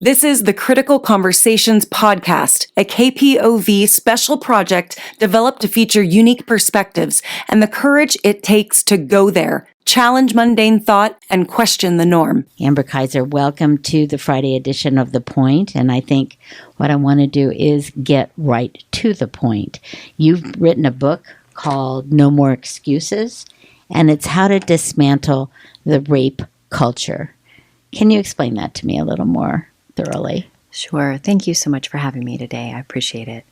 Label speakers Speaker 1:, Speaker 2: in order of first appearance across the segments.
Speaker 1: This is the Critical Conversations podcast, a KPOV special project developed to feature unique perspectives and the courage it takes to go there, challenge mundane thought, and question the norm.
Speaker 2: Amber Kaiser, welcome to the Friday edition of The Point. And I think what I want to do is get right to the point. You've written a book called No More Excuses, and it's how to dismantle the rape culture. Can you explain that to me a little more thoroughly?
Speaker 3: Sure. Thank you so much for having me today. I appreciate it.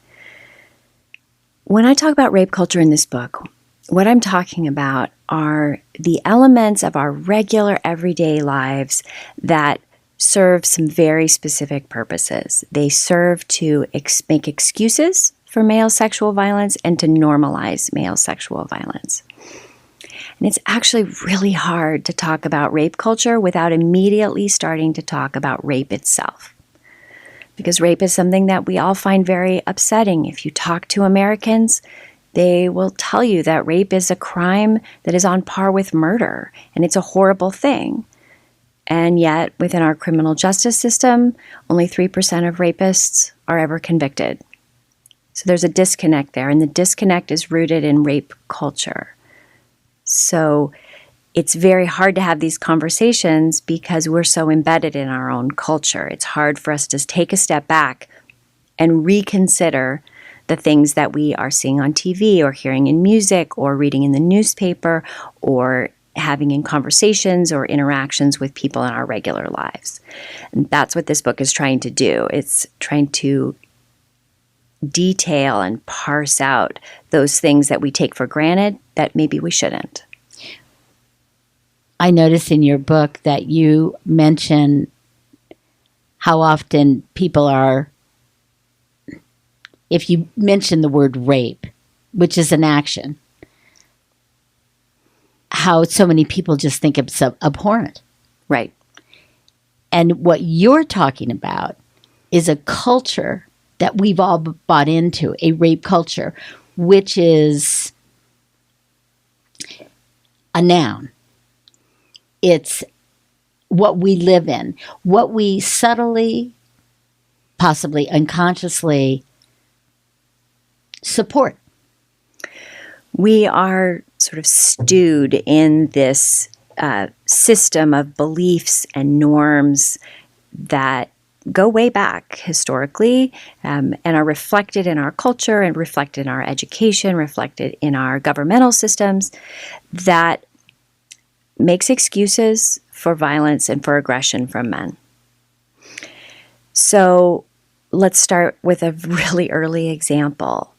Speaker 3: When I talk about rape culture in this book, what I'm talking about are the elements of our regular everyday lives that serve some very specific purposes. They serve to make excuses for male sexual violence and to normalize male sexual violence. And it's actually really hard to talk about rape culture without immediately starting to talk about rape itself. Because rape is something that we all find very upsetting. If you talk to Americans, they will tell you that rape is a crime that is on par with murder, and it's a horrible thing. And yet, within our criminal justice system, only 3% of rapists are ever convicted. So there's a disconnect there, and the disconnect is rooted in rape culture. So it's very hard to have these conversations because we're so embedded in our own culture. It's hard for us to take a step back and reconsider the things that we are seeing on TV or hearing in music or reading in the newspaper or having in conversations or interactions with people in our regular lives. And that's what this book is trying to do. It's trying to detail and parse out those things that we take for granted that maybe we shouldn't.
Speaker 2: I notice in your book that you mention how often people are, if you mention the word rape, which is an action, how so many people just think it's abhorrent.
Speaker 3: Right.
Speaker 2: And what you're talking about is a culture that we've all bought into, a rape culture, which is a noun. It's what we live in, what we subtly, possibly unconsciously support.
Speaker 3: We are sort of stewed in this system of beliefs and norms that go way back historically and are reflected in our culture and reflected in our education, reflected in our governmental systems that makes excuses for violence and for aggression from men. So let's start with a really early example.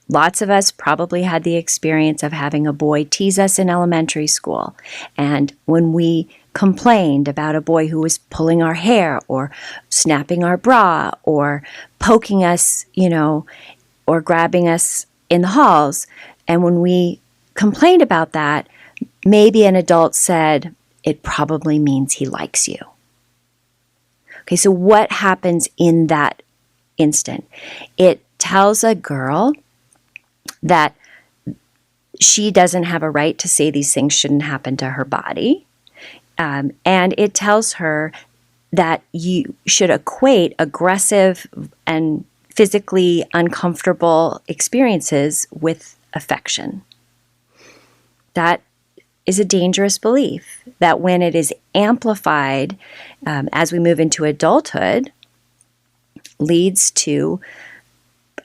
Speaker 3: Lots of us probably had the experience of having a boy tease us in elementary school. And when we complained about a boy who was pulling our hair or snapping our bra or poking us, or grabbing us in the halls, and when we complained about that, maybe an adult said, it probably means he likes you. Okay, so what happens in that instant? It tells a girl that she doesn't have a right to say these things shouldn't happen to her body. And it tells her that you should equate aggressive and physically uncomfortable experiences with affection. That is a dangerous belief that when it is amplified as we move into adulthood, leads to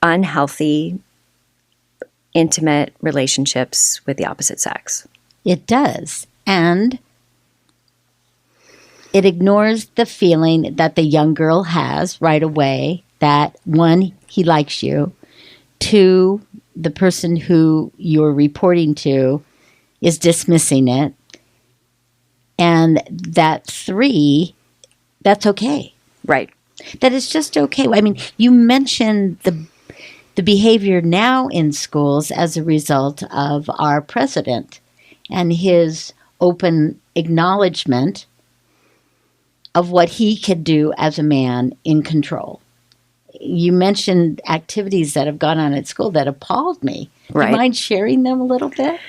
Speaker 3: unhealthy, intimate relationships with the opposite sex.
Speaker 2: It does. And it ignores the feeling that the young girl has right away that, one, he likes you, two, the person who you're reporting to is dismissing it, and that three, that's okay.
Speaker 3: Right.
Speaker 2: That is just okay. I mean, you mentioned the behavior now in schools as a result of our president and his open acknowledgement of what he could do as a man in control. You mentioned activities that have gone on at school that appalled me.
Speaker 3: Right.
Speaker 2: Do you mind sharing them a little bit?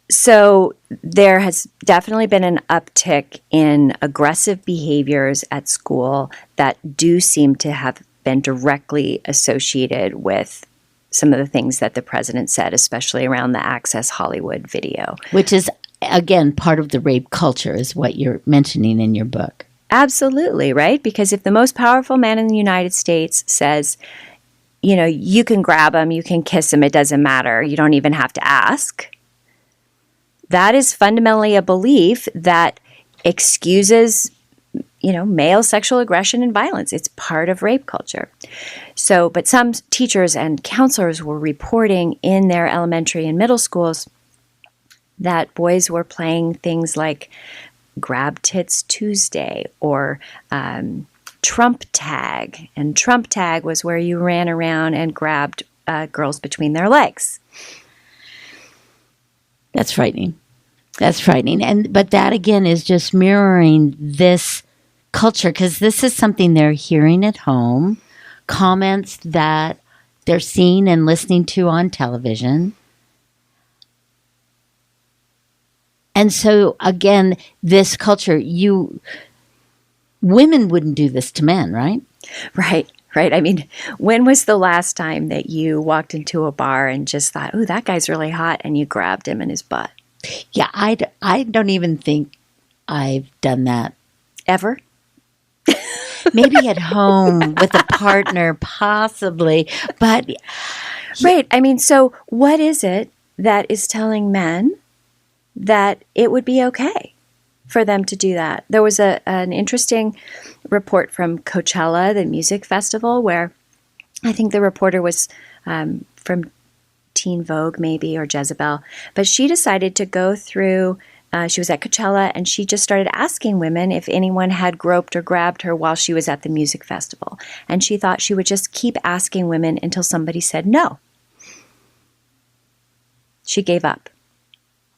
Speaker 3: So there has definitely been an uptick in aggressive behaviors at school that do seem to have been directly associated with some of the things that the president said, especially around the Access Hollywood video.
Speaker 2: Which is, again, part of the rape culture is what you're mentioning in your book.
Speaker 3: Absolutely, right? Because if the most powerful man in the United States says, you know, you can grab him, you can kiss him, it doesn't matter, you don't even have to ask, that is fundamentally a belief that excuses, you know, male sexual aggression and violence. It's part of rape culture. So, but some teachers and counselors were reporting in their elementary and middle schools that boys were playing things like Grab Tits Tuesday or Trump Tag. And Trump Tag was where you ran around and grabbed girls between their legs.
Speaker 2: That's frightening. That's frightening. But that, again, is just mirroring this culture, because this is something they're hearing at home, comments that they're seeing and listening to on television. And so, again, this culture, women wouldn't do this to men, right?
Speaker 3: Right. I mean, when was the last time that you walked into a bar and just thought, "Oh, that guy's really hot," and you grabbed him in his butt?
Speaker 2: Yeah, I don't even think I've done that.
Speaker 3: Ever?
Speaker 2: Maybe at home with a partner, possibly. But
Speaker 3: right. I mean, so what is it that is telling men that it would be okay for them to do that? There was an interesting report from Coachella, the music festival, where I think the reporter was from Teen Vogue maybe, or Jezebel, but she decided to go through, she was at Coachella, and she just started asking women if anyone had groped or grabbed her while she was at the music festival. And she thought she would just keep asking women until somebody said no. She gave up.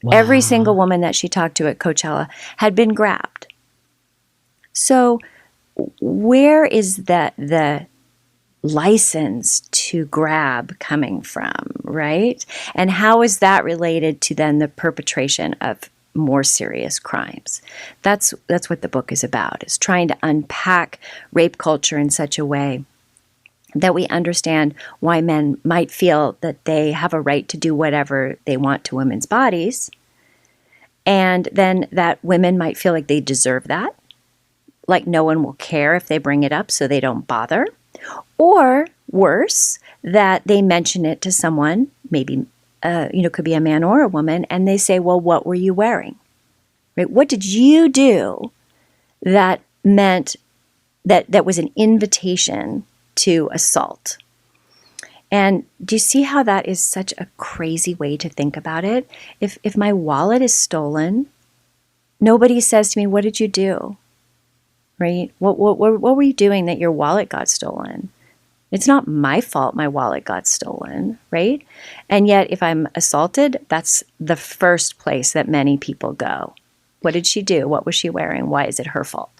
Speaker 2: wow.
Speaker 3: Every single woman that she talked to at Coachella had been grabbed. So where is the license to grab coming from, right? And how is that related to then the perpetration of more serious crimes? That's what the book is about, is trying to unpack rape culture in such a way that we understand why men might feel that they have a right to do whatever they want to women's bodies, and then that women might feel like they deserve that, like no one will care if they bring it up so they don't bother, or worse, that they mention it to someone, maybe could be a man or a woman, and they say, well, what were you wearing? Right? What did you do that meant that was an invitation to assault? And do you see how that is such a crazy way to think about it? If my wallet is stolen, nobody says to me, what did you do? Right? What were you doing that your wallet got stolen? It's not my fault my wallet got stolen, right? And yet if I'm assaulted, that's the first place that many people go. What did she do? What was she wearing? Why is it her fault?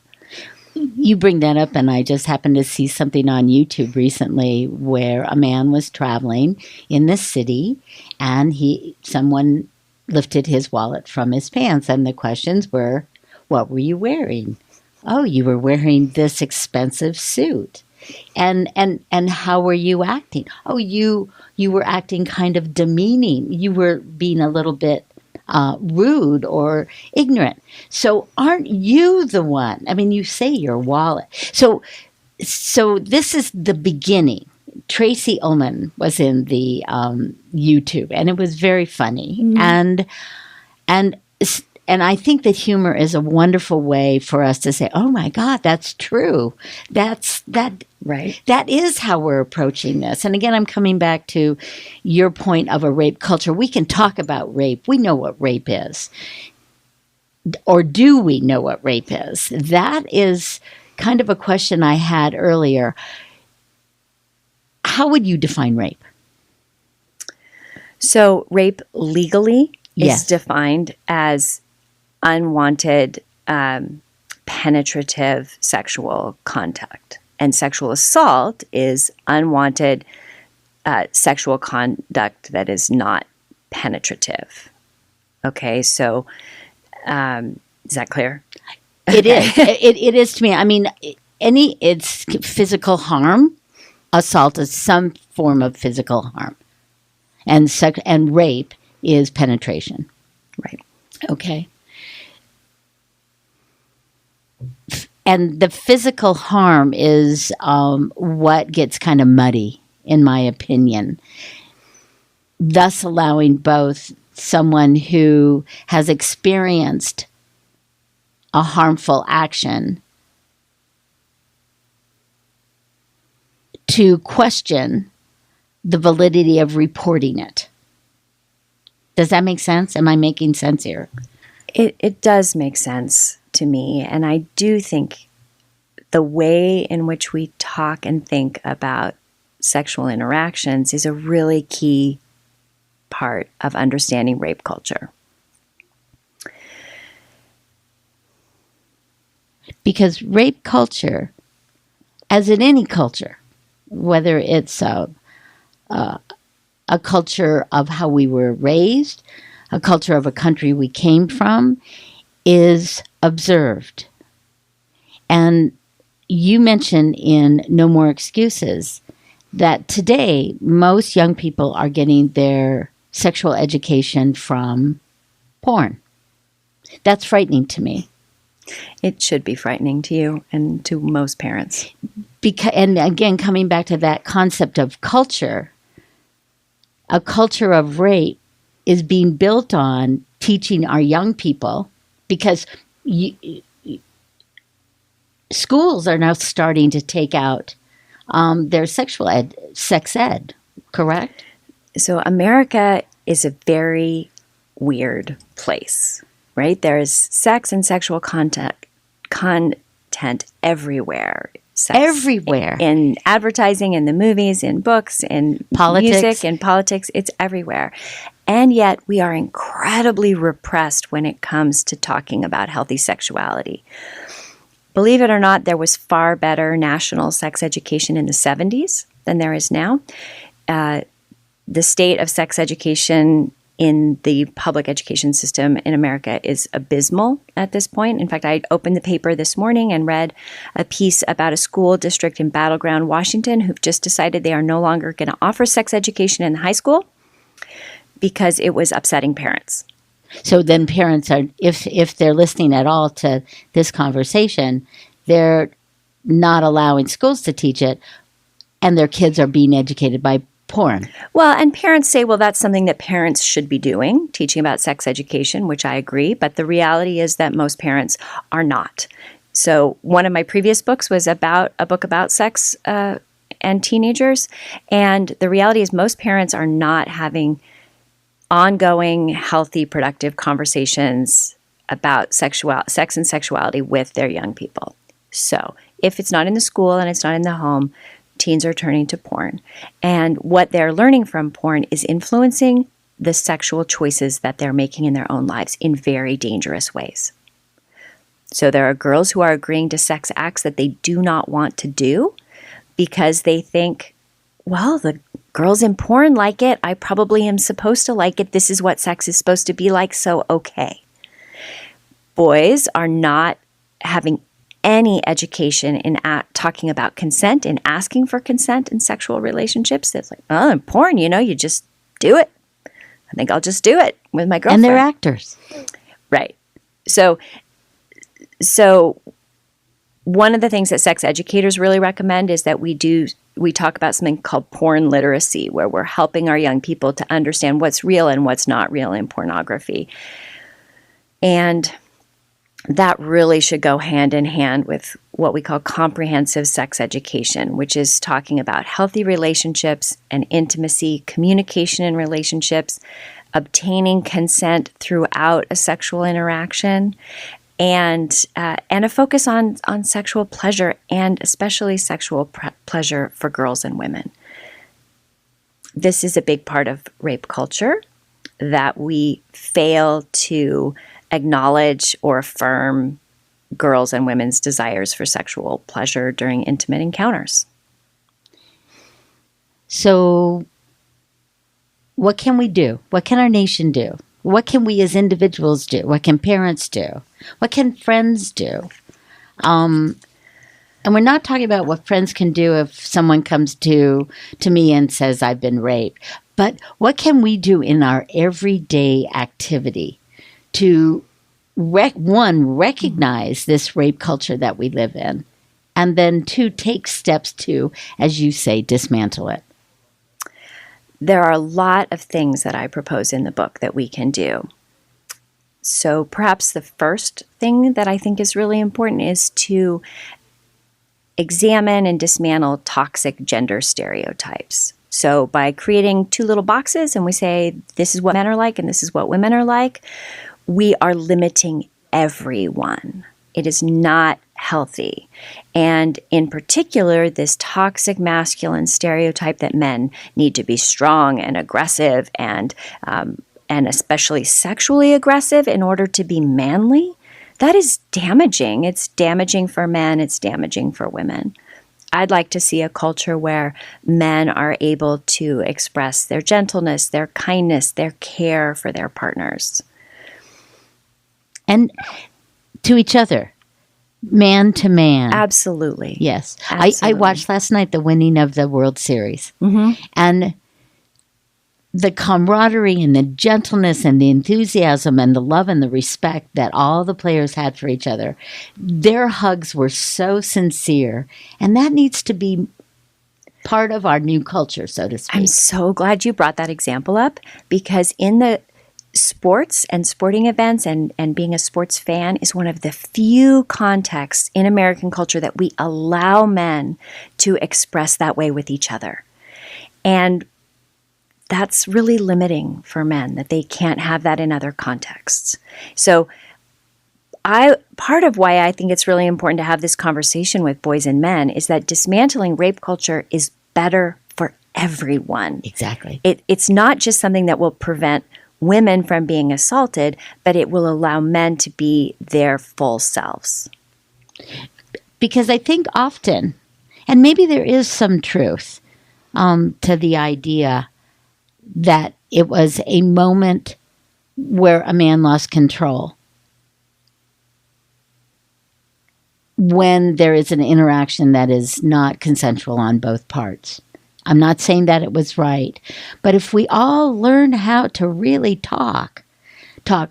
Speaker 2: You bring that up, and I just happened to see something on YouTube recently where a man was traveling in this city, and someone lifted his wallet from his pants, and the questions were, what were you wearing? Oh, you were wearing this expensive suit. And how were you acting? Oh, you were acting kind of demeaning. You were being a little bit rude or ignorant. So aren't you the one? I mean, you say your wallet. So this is the beginning. Tracy Ullman was in the YouTube, and it was very funny. Mm-hmm. And I think that humor is a wonderful way for us to say, oh my God, that's true. Right. That is how we're approaching this. And again, I'm coming back to your point of a rape culture. We can talk about rape. We know what rape is. Or do we know what rape is? That is kind of a question I had earlier. How would you define rape?
Speaker 3: So rape legally
Speaker 2: Yes.
Speaker 3: is defined as unwanted, penetrative sexual contact. And sexual assault is unwanted sexual conduct that is not penetrative. Okay, so is that clear?
Speaker 2: It is. It is to me. I mean, it's physical harm. Assault is some form of physical harm, and rape is penetration.
Speaker 3: Right.
Speaker 2: Okay. And the physical harm is what gets kind of muddy, in my opinion, thus allowing both someone who has experienced a harmful action to question the validity of reporting it. Does that make sense? Am I making sense here?
Speaker 3: It does make sense to me. And I do think the way in which we talk and think about sexual interactions is a really key part of understanding rape culture.
Speaker 2: Because rape culture, as in any culture, whether it's a culture of how we were raised, a culture of a country we came from, is observed. And you mentioned in No More Excuses that today most young people are getting their sexual education from porn. That's frightening to me.
Speaker 3: It should be frightening to you and to most parents.
Speaker 2: And again, coming back to that concept of culture, a culture of rape is being built on teaching our young people, because schools are now starting to take out their sex ed, correct?
Speaker 3: So America is a very weird place, right? There's sex and sexual content everywhere. Sex
Speaker 2: Everywhere.
Speaker 3: In advertising, in the movies, in books, in
Speaker 2: Politics.
Speaker 3: music, in politics. It's everywhere. And yet we are incredibly repressed when it comes to talking about healthy sexuality. Believe it or not, there was far better national sex education in the 70s than there is now. The state of sex education in the public education system in America is abysmal at this point. In fact, I opened the paper this morning and read a piece about a school district in Battleground, Washington, who've just decided they are no longer going to offer sex education in high school because it was upsetting parents.
Speaker 2: So then parents are, if they're listening at all to this conversation, they're not allowing schools to teach it, and their kids are being educated by porn.
Speaker 3: Well, and parents say, well, that's something that parents should be doing, teaching about sex education, which I agree. But the reality is that most parents are not. So one of my previous books was about a book about sex and teenagers. And the reality is most parents are not having ongoing, healthy, productive conversations about sex and sexuality with their young people. So if it's not in the school and it's not in the home, teens are turning to porn. And what they're learning from porn is influencing the sexual choices that they're making in their own lives in very dangerous ways. So there are girls who are agreeing to sex acts that they do not want to do because they think, well, the girls in porn like it. I probably am supposed to like it. This is what sex is supposed to be like, so okay. Boys are not having any education in talking about consent and asking for consent in sexual relationships. It's like, oh, in porn, you just do it. I think I'll just do it with my girlfriend.
Speaker 2: And they're actors.
Speaker 3: Right. So one of the things that sex educators really recommend is that we talk about something called porn literacy, where we're helping our young people to understand what's real and what's not real in pornography. And that really should go hand in hand with what we call comprehensive sex education, which is talking about healthy relationships and intimacy, communication in relationships, obtaining consent throughout a sexual interaction, and a focus on sexual pleasure, and especially sexual pleasure for girls and women. This is a big part of rape culture that we fail to acknowledge or affirm girls' and women's desires for sexual pleasure during intimate encounters.
Speaker 2: So what can we do? What can our nation do? What can we as individuals do? What can parents do? What can friends do? And we're not talking about what friends can do if someone comes to me and says, I've been raped. But what can we do in our everyday activity to, recognize this rape culture that we live in, and then two, take steps to, as you say, dismantle it?
Speaker 3: There are a lot of things that I propose in the book that we can do. So perhaps the first thing that I think is really important is to examine and dismantle toxic gender stereotypes. So by creating two little boxes and we say, this is what men are like and this is what women are like, we are limiting everyone. It is not healthy. And in particular, this toxic masculine stereotype that men need to be strong and aggressive and especially sexually aggressive in order to be manly, that is damaging. It's damaging for men. It's damaging for women. I'd like to see a culture where men are able to express their gentleness, their kindness, their care for their partners.
Speaker 2: And to each other, man to man.
Speaker 3: Absolutely.
Speaker 2: Yes.
Speaker 3: Absolutely.
Speaker 2: I watched last night the winning of the World Series.
Speaker 3: Mm-hmm.
Speaker 2: And the camaraderie and the gentleness and the enthusiasm and the love and the respect that all the players had for each other, their hugs were so sincere. And that needs to be part of our new culture, so to speak.
Speaker 3: I'm so glad you brought that example up, because in the sports and sporting events and being a sports fan is one of the few contexts in American culture that we allow men to express that way with each other. And that's really limiting for men, that they can't have that in other contexts. So part of why I think it's really important to have this conversation with boys and men is that dismantling rape culture is better for everyone.
Speaker 2: Exactly.
Speaker 3: It's not just something that will prevent women from being assaulted, but it will allow men to be their full selves.
Speaker 2: Because I think often, and maybe there is some truth to the idea that it was a moment where a man lost control when there is an interaction that is not consensual on both parts. I'm not saying that it was right, but if we all learn how to really talk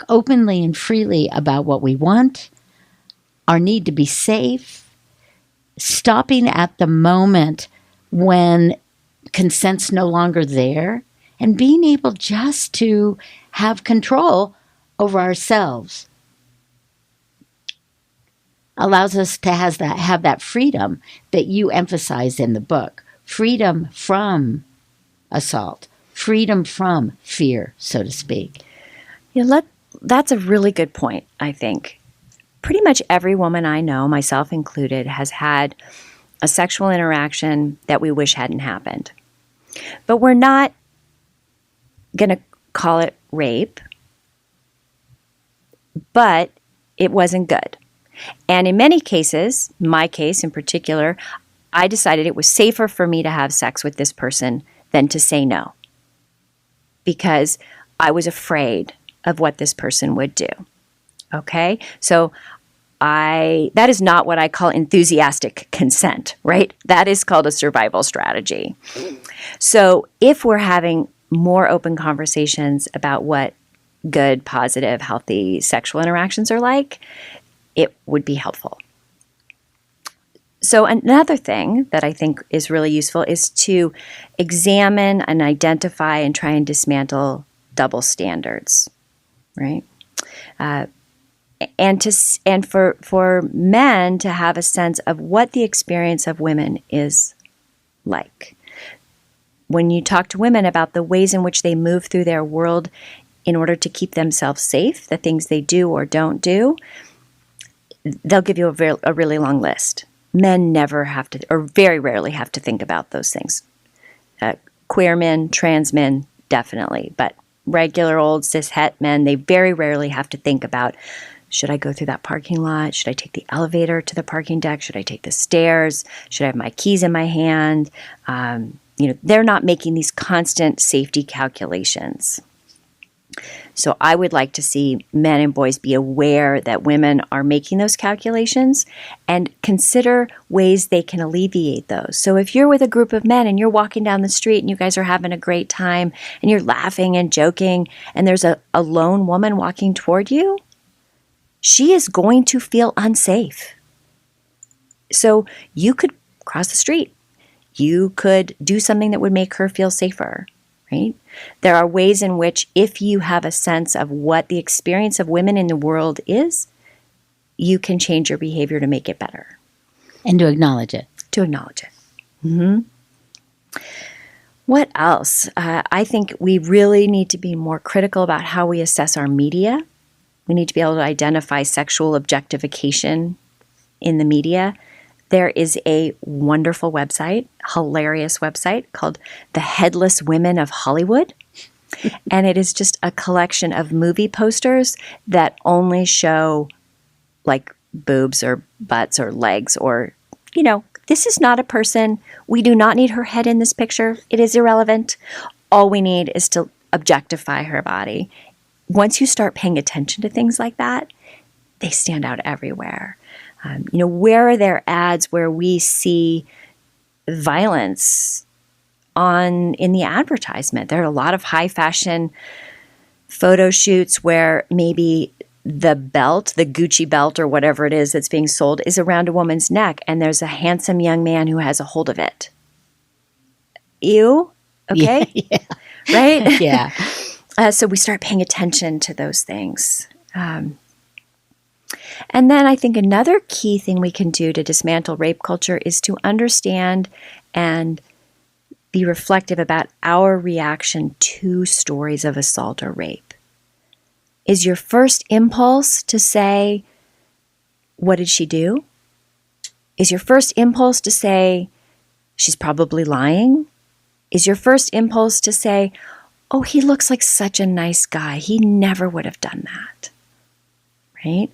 Speaker 2: openly and freely about what we want, our need to be safe, stopping at the moment when consent's no longer there, and being able just to have control over ourselves allows us to have that freedom that you emphasize in the book. Freedom from assault, freedom from fear, so to speak.
Speaker 3: Yeah, that's a really good point, I think. Pretty much every woman I know, myself included, has had a sexual interaction that we wish hadn't happened. But we're not going to call it rape, but it wasn't good. And in many cases, my case in particular, I decided it was safer for me to have sex with this person than to say no, because I was afraid of what this person would do. Okay? So that is not what I call enthusiastic consent, right? That is called a survival strategy. So if we're having more open conversations about what good, positive, healthy sexual interactions are like, it would be helpful. So another thing that I think is really useful is to examine and identify and try and dismantle double standards, right? And for men to have a sense of what the experience of women is like. When you talk to women about the ways in which they move through their world in order to keep themselves safe, the things they do or don't do, they'll give you a really long list. Men never have to, or very rarely have to think about those things. Queer men, trans men, definitely. But regular old cis-het men, they very rarely have to think about, should I go through that parking lot? Should I take the elevator to the parking deck? Should I take the stairs? Should I have my keys in my hand? They're not making these constant safety calculations. So I would like to see men and boys be aware that women are making those calculations and consider ways they can alleviate those. So if you're with a group of men and you're walking down the street and you guys are having a great time and you're laughing and joking and there's a lone woman walking toward you, she is going to feel unsafe. So you could cross the street. You could do something that would make her feel safer, right? There are ways in which, if you have a sense of what the experience of women in the world is, you can change your behavior to make it better.
Speaker 2: And to acknowledge it.
Speaker 3: To acknowledge it. Mm-hmm. What else? I think we really need to be more critical about how we assess our media. We need to be able to identify sexual objectification in the media. There is a wonderful website, hilarious website called The Headless Women of Hollywood. And it is just a collection of movie posters that only show like boobs or butts or legs or, this is not a person. We do not need her head in this picture. It is irrelevant. All we need is to objectify her body. Once you start paying attention to things like that, they stand out everywhere. Where are there ads where we see violence in the advertisement? There are a lot of high fashion photo shoots where maybe the belt, the Gucci belt or whatever it is that's being sold, is around a woman's neck and there's a handsome young man who has a hold of it. Ew. Okay.
Speaker 2: Yeah.
Speaker 3: Right?
Speaker 2: Yeah.
Speaker 3: So we start paying attention to those things. And then I think another key thing we can do to dismantle rape culture is to understand and be reflective about our reaction to stories of assault or rape. Is your first impulse to say, what did she do? Is your first impulse to say, she's probably lying? Is your first impulse to say, oh, he looks like such a nice guy. He never would have done that, right?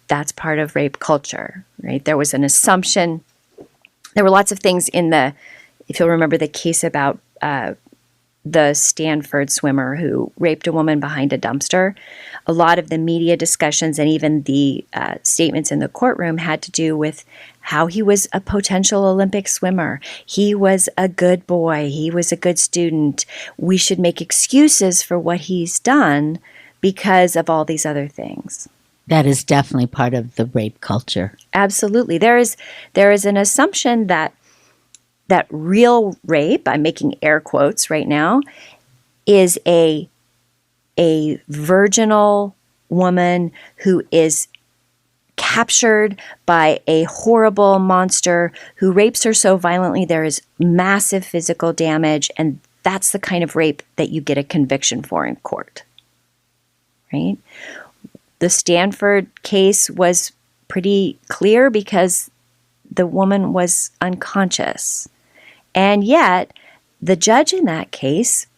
Speaker 3: That's part of rape culture, right? There was an assumption. There were lots of things if you'll remember the case about the Stanford swimmer who raped a woman behind a dumpster. A lot of the media discussions and even the statements in the courtroom had to do with how he was a potential Olympic swimmer. He was a good boy. He was a good student. We should make excuses for what he's done because of all these other things.
Speaker 2: That is definitely part of the rape culture.
Speaker 3: Absolutely. There is an assumption that real rape, I'm making air quotes right now, is a virginal woman who is captured by a horrible monster who rapes her so violently there is massive physical damage, and that's the kind of rape that you get a conviction for in court, right? The Stanford case was pretty clear because the woman was unconscious. And yet, the judge in that case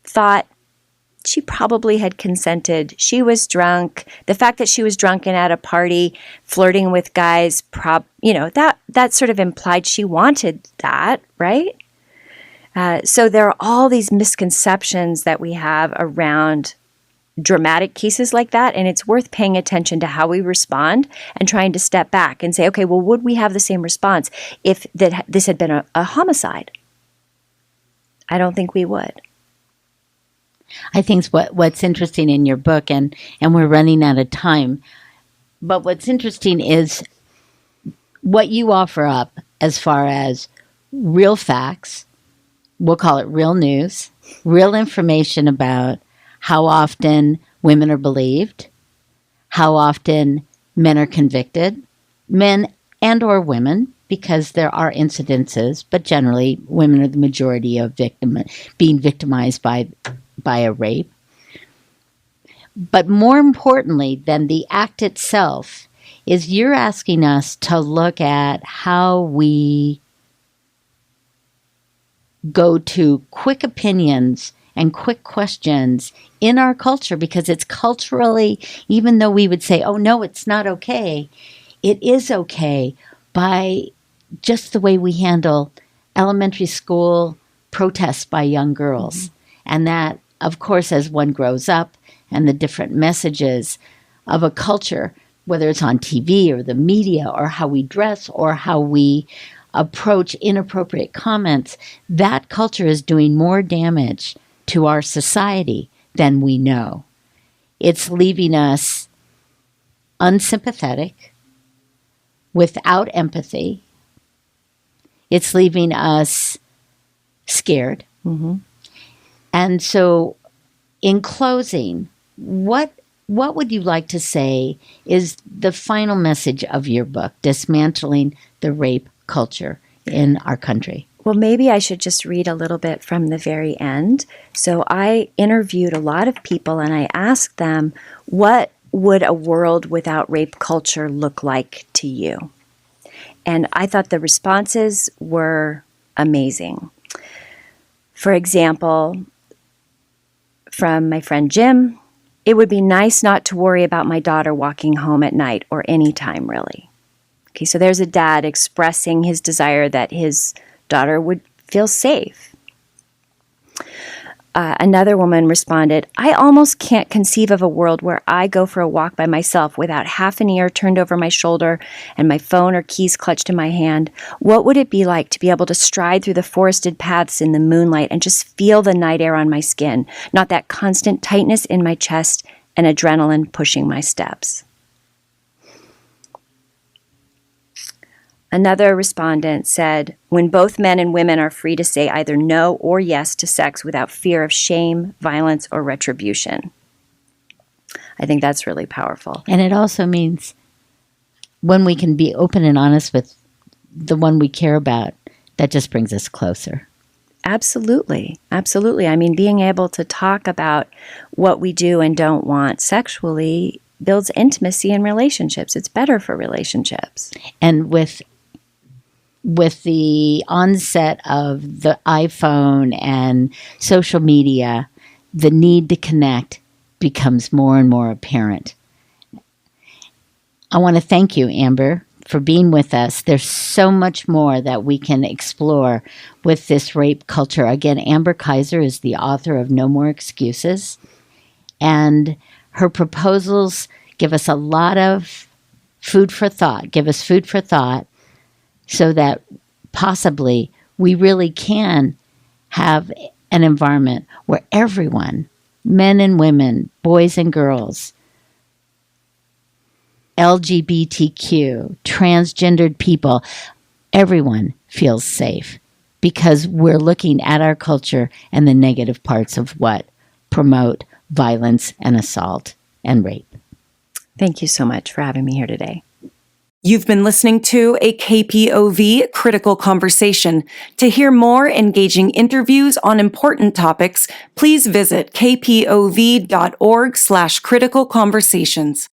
Speaker 3: thought she probably had consented. She was drunk. The fact that she was drunk and at a party flirting with guys, that sort of implied she wanted that, right? So there are all these misconceptions that we have around dramatic cases like that, and it's worth paying attention to how we respond and trying to step back and say, okay, well, would we have the same response if this had been a homicide? I don't think we would.
Speaker 2: I think what's interesting in your book, and we're running out of time, but what's interesting is what you offer up as far as real facts, we'll call it real news, real information about how often women are believed, how often men are convicted, men and or women, because there are incidences, but generally women are the majority of being victimized by a rape. But more importantly than the act itself is you're asking us to look at how we go to quick opinions and quick questions in our culture, because it's culturally, even though we would say, oh, no, it's not okay, it is okay by just the way we handle elementary school protests by young girls. Mm-hmm. And that, of course, as one grows up, and the different messages of a culture, whether it's on TV or the media or how we dress or how we approach inappropriate comments, that culture is doing more damage to our society than we know. It's leaving us unsympathetic, without empathy. It's leaving us scared.
Speaker 3: Mm-hmm.
Speaker 2: And so, in closing, what would you like to say is the final message of your book, Dismantling the Rape Culture in Our Country?
Speaker 3: Well, maybe I should just read a little bit from the very end. So I interviewed a lot of people and I asked them, what would a world without rape culture look like to you? And I thought the responses were amazing. For example, from my friend Jim, it would be nice not to worry about my daughter walking home at night or any time, really. Okay, so there's a dad expressing his desire that his daughter would feel safe. Another woman responded, I almost can't conceive of a world where I go for a walk by myself without half an ear turned over my shoulder and my phone or keys clutched in my hand. What would it be like to be able to stride through the forested paths in the moonlight and just feel the night air on my skin, not that constant tightness in my chest and adrenaline pushing my steps? Another respondent said, when both men and women are free to say either no or yes to sex without fear of shame, violence, or retribution. I think that's really powerful.
Speaker 2: And it also means when we can be open and honest with the one we care about, that just brings us closer.
Speaker 3: Absolutely. Absolutely. I mean, being able to talk about what we do and don't want sexually builds intimacy in relationships. It's better for relationships.
Speaker 2: And with the onset of the iPhone and social media, the need to connect becomes more and more apparent. I want to thank you, Amber, for being with us. There's so much more that we can explore with this rape culture. Again, Amber Kaiser is the author of No More Excuses, and her proposals give us a lot of food for thought, so that possibly we really can have an environment where everyone, men and women, boys and girls, LGBTQ, transgendered people, everyone feels safe, because we're looking at our culture and the negative parts of what promote violence and assault and rape.
Speaker 3: Thank you so much for having me here today.
Speaker 1: You've been listening to a KPOV Critical Conversation. To hear more engaging interviews on important topics, please visit kpov.org/criticalconversations.